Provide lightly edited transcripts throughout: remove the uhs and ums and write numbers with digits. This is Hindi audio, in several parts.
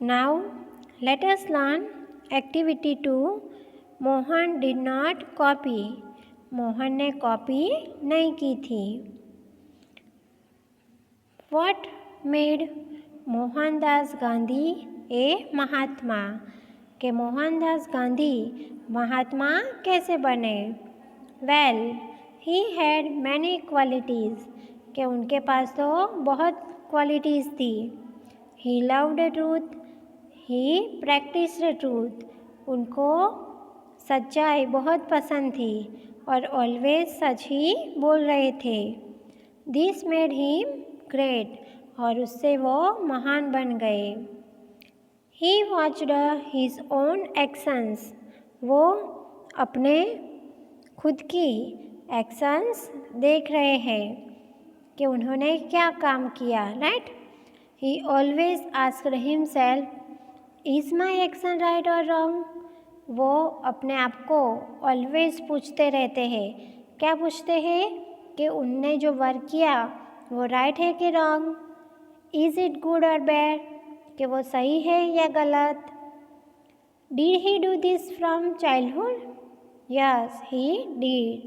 Now let us learn activity 2. Mohan did not copy. Mohan ने कॉपी नहीं की थी. What made मोहनदास गांधी ए महात्मा? के मोहनदास गांधी महात्मा कैसे बने? Well, he had many qualities. के उनके पास तो बहुत क्वालिटीज़ थी. He loved truth. He practiced truth. उनको सच्चाई बहुत पसंद थी और ऑलवेज सच ही बोल रहे थे. This made him great. और उससे वो महान बन गए. He watched his own actions. वो अपने खुद की एक्शंस देख रहे हैं कि उन्होंने क्या काम किया. Right. He always asked himself, is my action right or wrong? वो अपने आप को ऑलवेज पूछते रहते हैं. क्या पूछते हैं? कि उनने जो वर्क किया वो राइट है कि रॉन्ग. इज़ इट गुड और बैड? कि वो सही है या गलत. Did he do this from childhood? Yes, he did.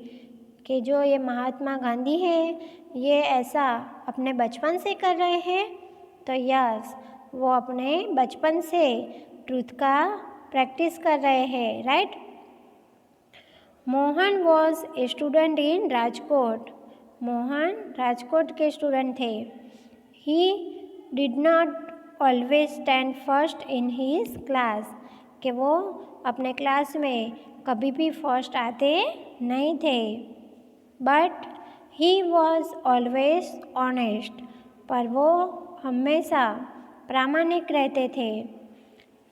कि जो ये महात्मा गांधी है ये ऐसा अपने बचपन से कर रहे हैं. तो यस, वो अपने बचपन से ट्रूथ का प्रैक्टिस कर रहे हैं. Right. Mohan was a student in Rajkot. Mohan Rajkot के स्टूडेंट थे. He did not always stand first in his class. कि वो अपने क्लास में कभी भी फर्स्ट आते नहीं थे. But he was always honest. पर वो हमेशा प्रामाणिक रहते थे.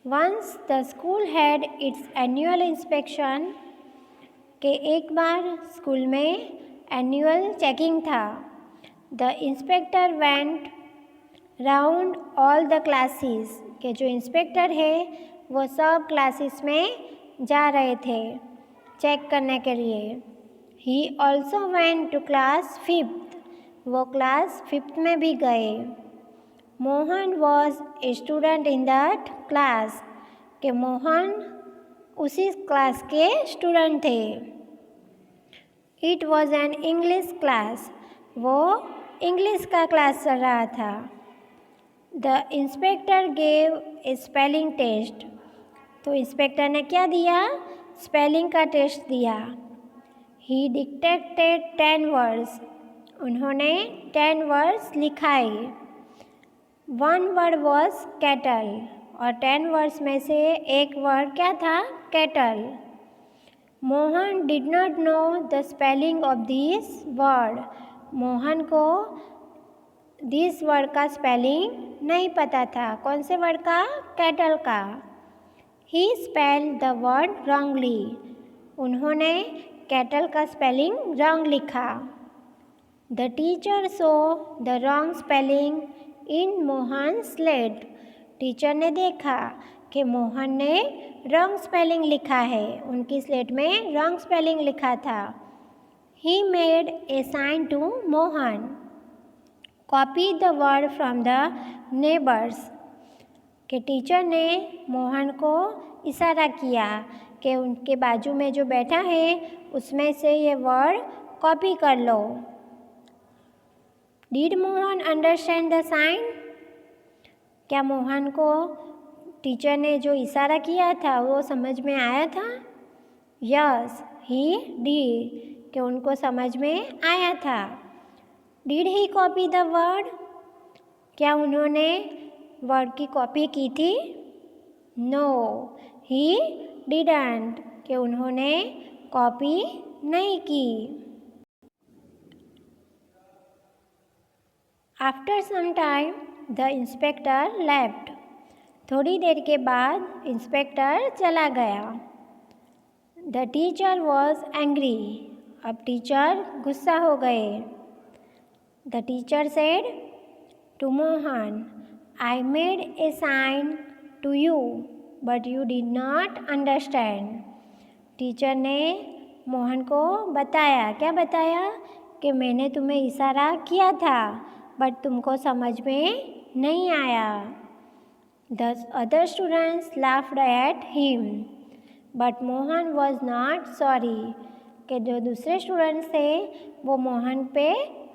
Once the school had its annual inspection. के एक बार स्कूल में एनुअल चेकिंग था. The inspector went round all the classes. के जो इंस्पेक्टर है वो सब क्लासेस में जा रहे थे चेक करने के लिए. He also went to class 5th. वो क्लास 5th में भी गए. Mohan was a student in that class. के मोहन उसी क्लास के स्टूडेंट थे. It was an English class. वो इंग्लिश का क्लास चल रहा था. The inspector gave a spelling test. तो इंस्पेक्टर ने क्या दिया? स्पेलिंग का टेस्ट दिया. He dictated 10 words. उन्होंने 10 वर्ड्स लिखाए. 1 वर्ड वॉज कैटल. और 10 वर्ड्स में से एक वर्ड क्या था? Cattle. Mohan did not know the spelling of this word. Mohan को दिस वर्ड का स्पेलिंग नहीं पता था. कौन से वर्ड का? कैटल का. ही स्पेल्ड द वर्ड रॉन्गली. उन्होंने कैटल का स्पेलिंग रॉन्ग लिखा. The teacher so the wrong spelling in Mohan slate. Teacher ने देखा कि मोहन ने रॉन्ग स्पेलिंग लिखा है. उनकी स्लेट में रॉन्ग स्पेलिंग लिखा था. He made a sign to Mohan. Copy the word from the neighbours. के टीचर ने मोहन को इशारा किया कि उनके बाजू में जो बैठा है उसमें से ये वर्ड कॉपी कर लो. Did Mohan understand the sign? क्या मोहन को टीचर ने जो इशारा किया था वो समझ में आया था? Yes, he did. कि उनको समझ में आया था. Did he copy the word? क्या उन्होंने वर्ड की कॉपी की थी? No, he didn't. कि उन्होंने कॉपी नहीं की. After some time the inspector left. थोड़ी देर के बाद इंस्पेक्टर चला गया. The teacher was angry. अब टीचर गुस्सा हो गए. The teacher said to Mohan, I made a sign to you, but you did not understand. Teacher ने मोहन को बताया. क्या बताया? कि मैंने तुम्हें इशारा किया था बट तुमको समझ में नहीं आया. The other students laughed at him, but Mohan was not sorry. कि जो दूसरे स्टूडेंट्स थे वो मोहन पे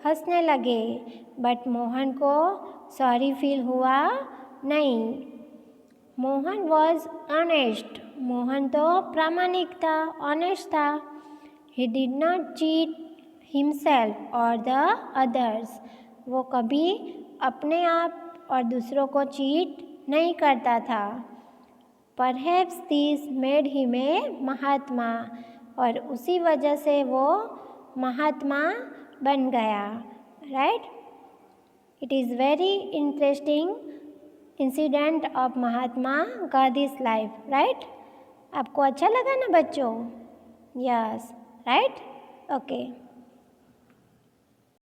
हंसने लगे, बट मोहन को सॉरी फील हुआ नहीं. Mohan was honest. मोहन तो प्रामाणिक था, ऑनेस्ट था. ही डिड नॉट चीट हिमसेल्फ और द अदर्स. वो कभी अपने आप और दूसरों को चीट नहीं करता था. Perhaps this made him a Mahatma. और उसी वजह से वो महात्मा बन गया. Right. It is very interesting incident of Mahatma Gandhi's life. Right. आपको अच्छा लगा ना बच्चों? यस. राइट. ओके.